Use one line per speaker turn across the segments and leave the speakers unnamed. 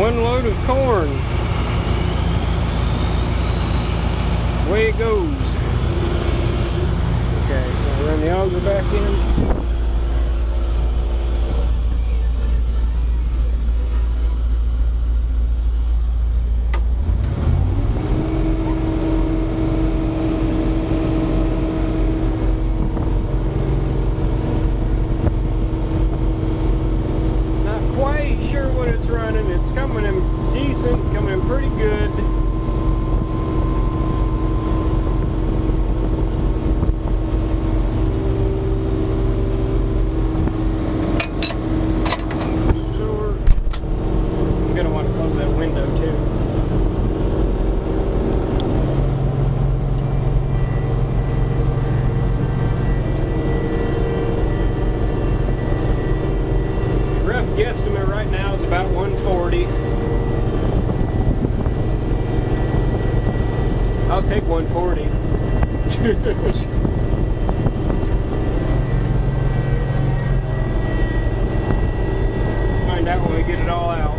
One load of corn. Away it goes. Okay, I'll run the auger back in. It's coming in decent, coming in pretty good. So I'm gonna want to close that window too. Rough guesstimate right now is about 140. I'll take 140. Find out when we get it all out.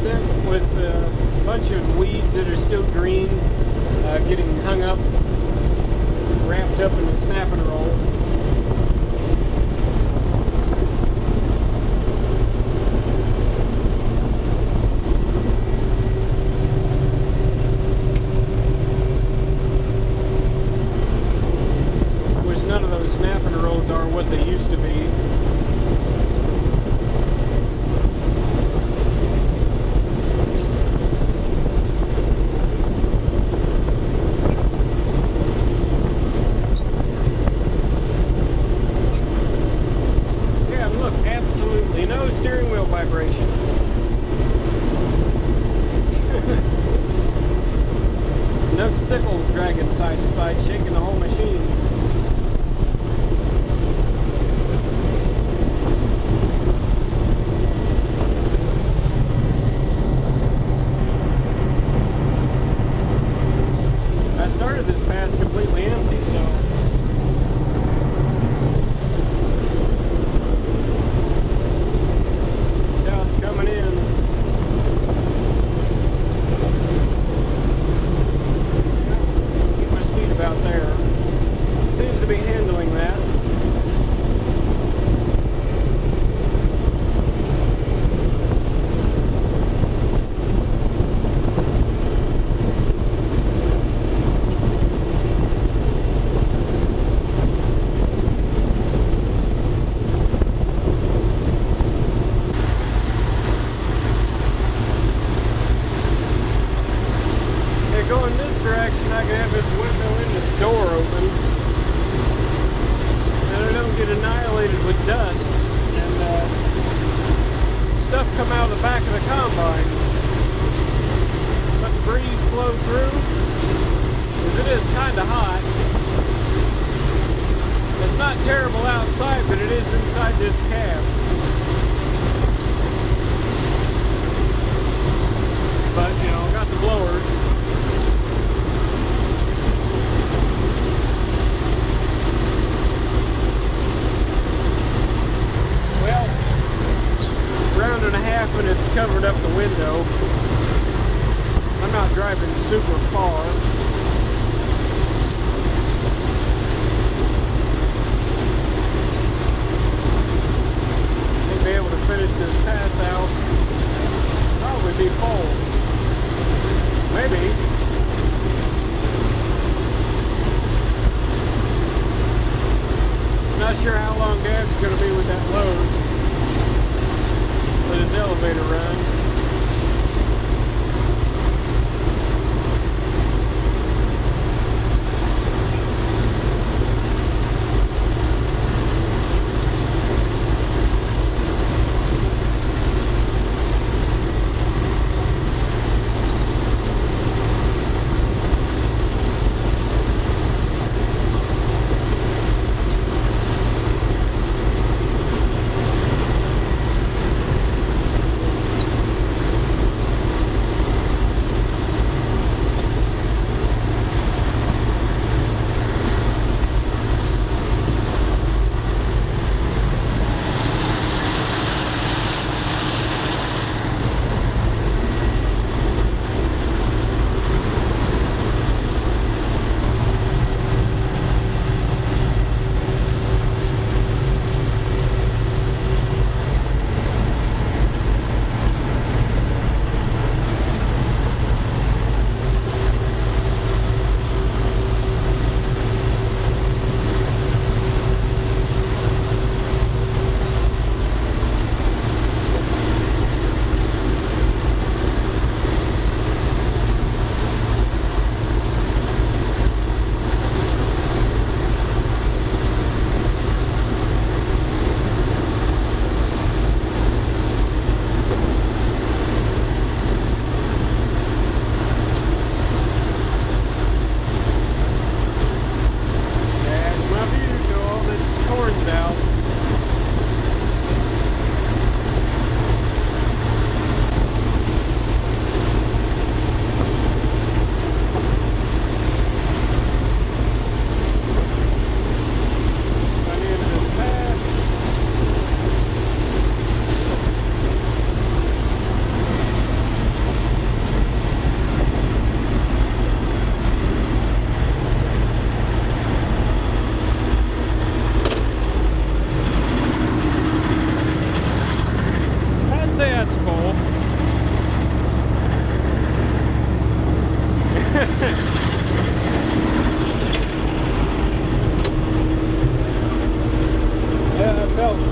accident with a bunch of weeds that are still green, getting hung up, wrapped up in the snapping roll. None of those snapping rolls are what they used to be. Yeah, look, absolutely no steering wheel vibration. No sickle dragging side to side, shaking the whole machine. This pass completely empty, so now it's coming in. Keep my speed about there. Seems to be handling that. Going this direction, I can have this window in this door open, and I don't get annihilated with dust and stuff come out of the back of the combine. Let the breeze blow through, because it is kind of hot. It's not terrible outside, but it is inside this cab. But, you know, I got the blower. Round and a half and it's covered up the window. I'm not driving super far. I'll be able to finish this pass out. Probably be full. Maybe. Not sure how long Dad's going to be with that load. Let his elevator run.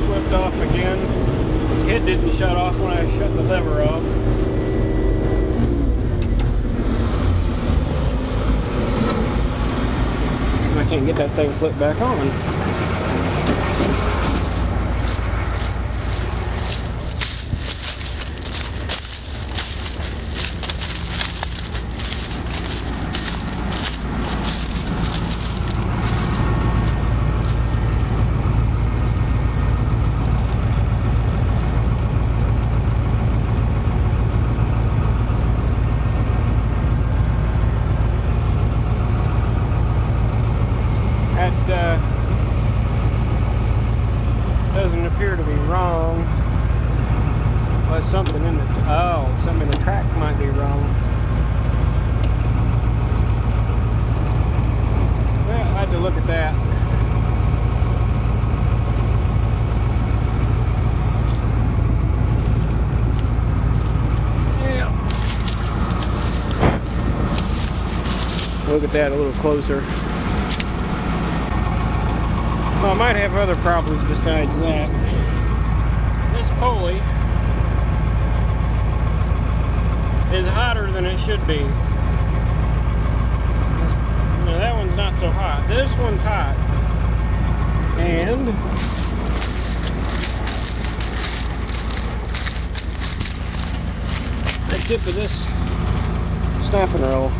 flipped off again. Head didn't shut off when I shut the lever off. So I can't get that thing flipped back on. Doesn't appear to be wrong. Well, something in the something in the track might be wrong. Well, I'll have to look at that. Yeah. Look at that a little closer. Well, I might have other problems besides that. This pulley is hotter than it should be. No, that one's not so hot. This one's hot. And the tip of this snapping roll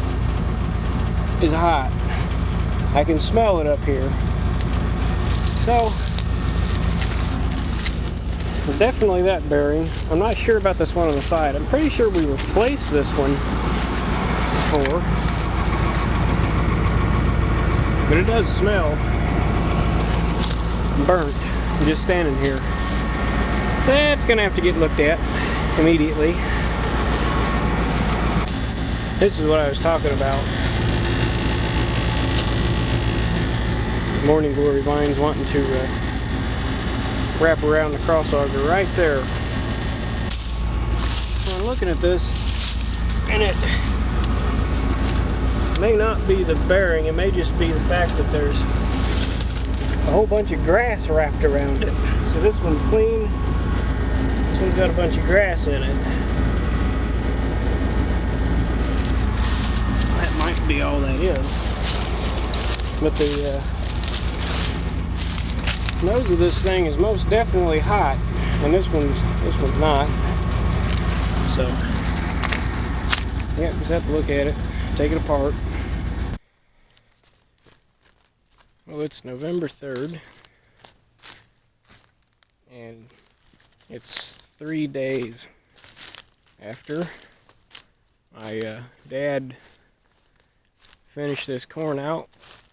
is hot. I can smell it up here. So, definitely that bearing. I'm not sure about this one on the side. I'm pretty sure we replaced this one before. But it does smell burnt just standing here. So that's going to have to get looked at immediately. This is what I was talking about. Morning Glory vines wanting to wrap around the cross auger right there. So I'm looking at this, and it may not be the bearing, it may just be the fact that there's a whole bunch of grass wrapped around it. So this one's clean, this one's got a bunch of grass in it. That might be all that is. But the nose of this thing is most definitely hot, and this one's not. So yeah, just have to look at it, take it apart. Well, it's November 3rd, and it's 3 days after my dad finished this corn out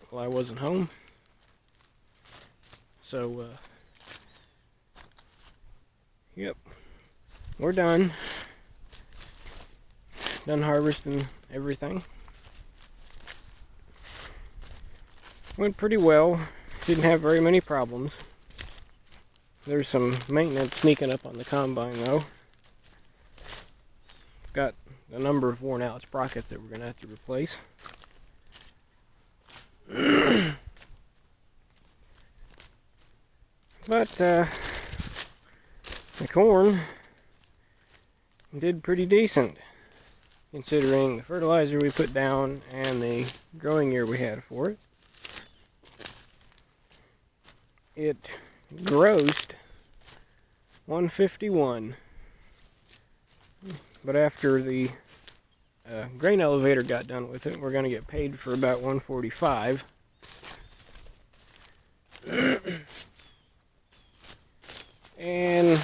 while I wasn't home. So, yep, we're done. Done harvesting everything. Went pretty well. Didn't have very many problems. There's some maintenance sneaking up on the combine though. It's got a number of worn out sprockets that we're going to have to replace. But the corn did pretty decent, considering the fertilizer we put down and the growing year we had for it. It grossed 151, but after the grain elevator got done with it, we're going to get paid for about 145. And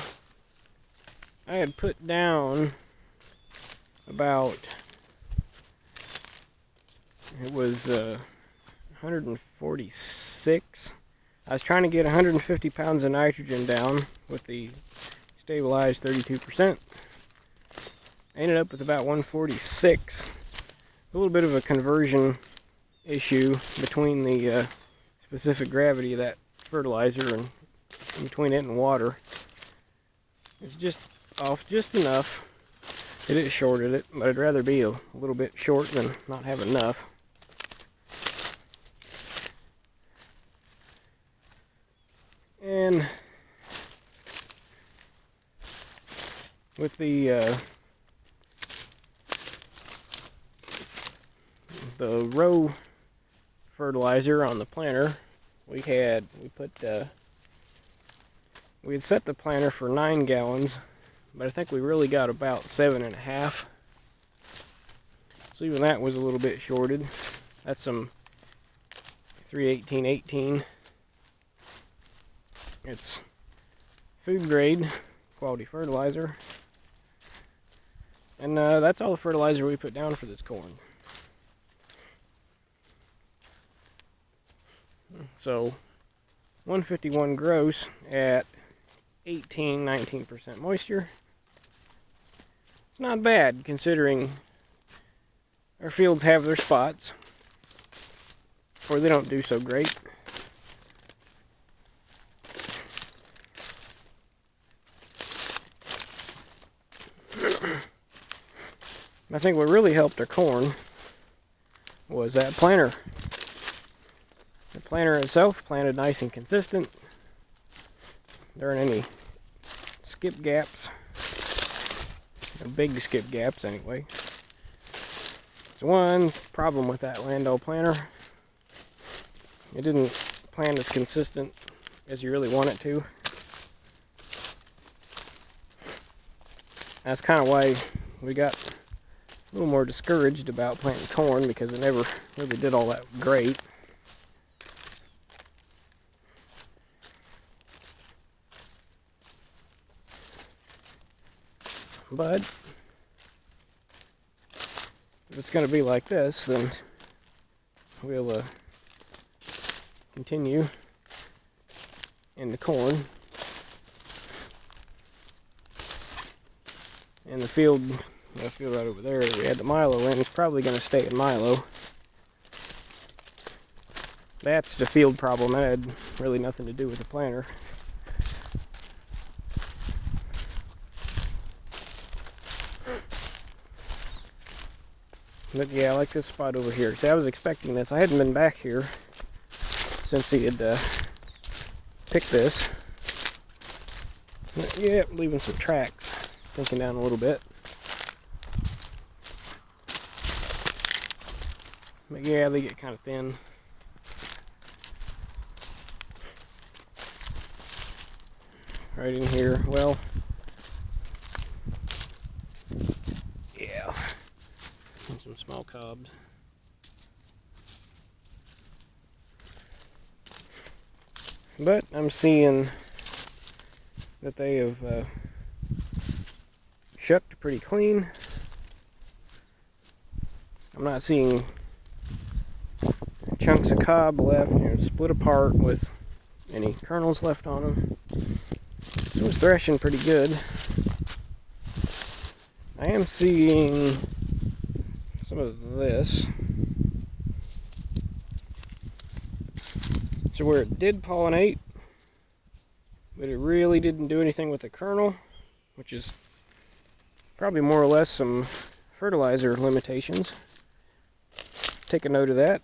I had put down about, it was 146. I was trying to get 150 pounds of nitrogen down with the stabilized 32%. I ended up with about 146. A little bit of a conversion issue between the specific gravity of that fertilizer and between it and water. It's just off just enough that it shorted it, but I'd rather be a little bit short than not have enough. And with the row fertilizer on the planter, we had set the planter for 9 gallons, but I think we really got about 7.5. So even that was a little bit shorted. That's some 318-18. It's food grade quality fertilizer, and that's all the fertilizer we put down for this corn. So 151 gross at 18-19% moisture. It's not bad considering our fields have their spots or they don't do so great. I think what really helped our corn was that planter. The planter itself planted nice and consistent. There aren't any skip gaps. No big skip gaps anyway. So one problem with that Landau planter, it didn't plant as consistent as you really want it to. That's kind of why we got a little more discouraged about planting corn, because it never really did all that great. But if it's going to be like this, then we'll continue in the corn. And the field right over there that we had the milo in is probably going to stay in milo. That's the field problem. That had really nothing to do with the planter. But yeah, I like this spot over here. See, I was expecting this. I hadn't been back here since he had picked this. But yeah, leaving some tracks, sinking down a little bit. But yeah, they get kind of thin. Right in here. Well, yeah. And some small cobs. But I'm seeing that they have shucked pretty clean. I'm not seeing chunks of cob left, split apart with any kernels left on them. So it's threshing pretty good. I am seeing some of this. So where it did pollinate, but it really didn't do anything with the kernel, which is probably more or less some fertilizer limitations. Take a note of that.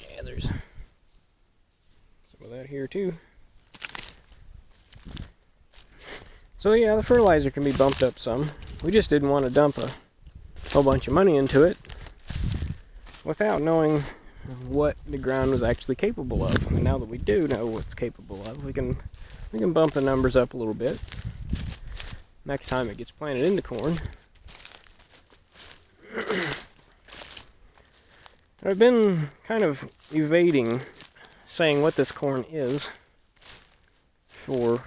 Yeah, there's some of that here too. So yeah, the fertilizer can be bumped up some. We just didn't want to dump a whole bunch of money into it without knowing what the ground was actually capable of. And now that we do know what it's capable of, we can bump the numbers up a little bit next time it gets planted into corn. I've been kind of evading saying what this corn is for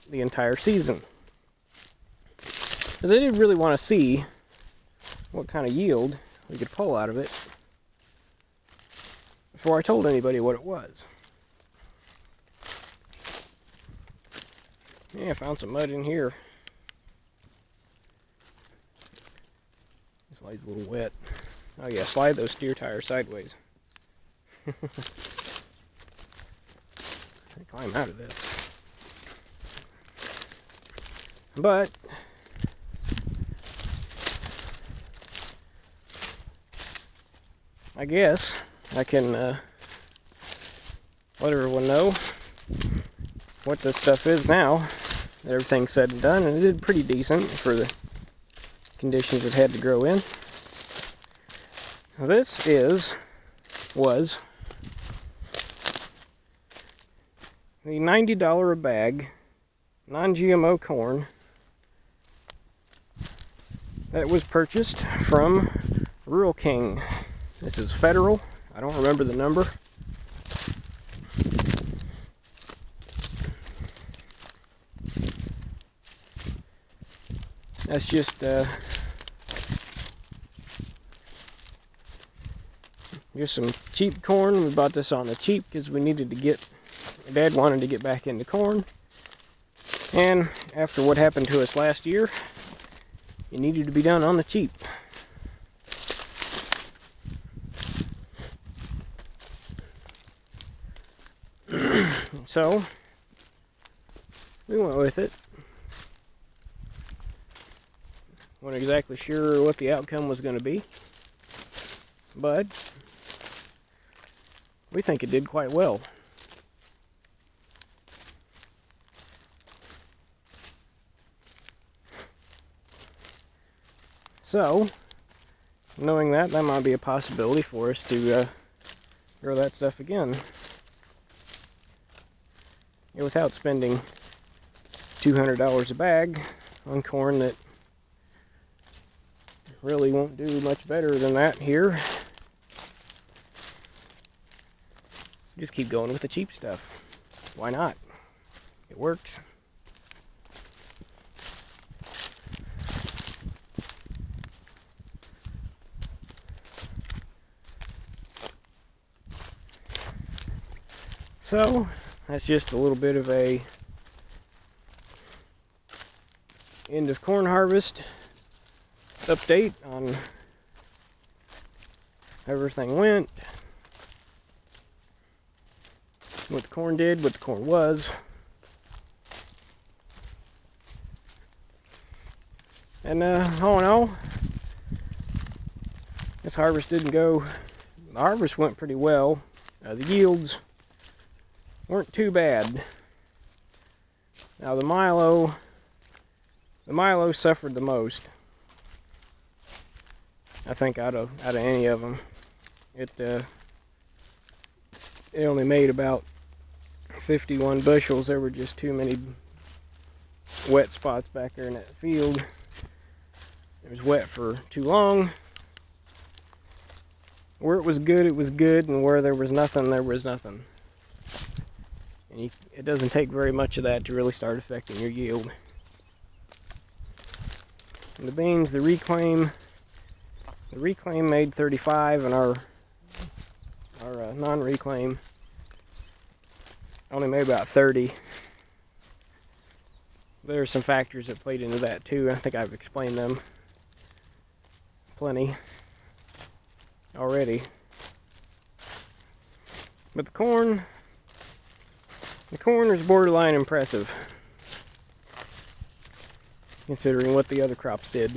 the entire season, because I did really want to see what kind of yield we could pull out of it before I told anybody what it was. Yeah, I found some mud in here. This lays a little wet. Oh yeah, slide those steer tires sideways. I climb out of this. But I guess I can let everyone know what this stuff is now that everything's said and done, and it did pretty decent for the conditions it had to grow in. Now this was the $90 a bag non-GMO corn that was purchased from Rural King. This is federal. I don't remember the number. That's just some cheap corn. We bought this on the cheap because we needed to get, Dad wanted to get back into corn. And after what happened to us last year, it needed to be done on the cheap. So, we went with it. Wasn't exactly sure what the outcome was going to be, but we think it did quite well. So, knowing that, that might be a possibility for us to grow that stuff again. Without spending $200 a bag on corn that really won't do much better than that here. Just keep going with the cheap stuff. Why not? It works. So, that's just a little bit of a end of corn harvest update on how everything went, what the corn did, what the corn was. And all in all, this harvest didn't go, the harvest went pretty well. The yields weren't too bad. Now the Milo suffered the most, I think, out of any of them. It only made about 51 bushels. There were just too many wet spots back there in that field. It was wet for too long. Where it was good, and where there was nothing, there was nothing. And it doesn't take very much of that to really start affecting your yield. And the beans, the reclaim made 35, and our non-reclaim only made about 30. There are some factors that played into that too. I think I've explained them plenty already. But the corn is borderline impressive, considering what the other crops did.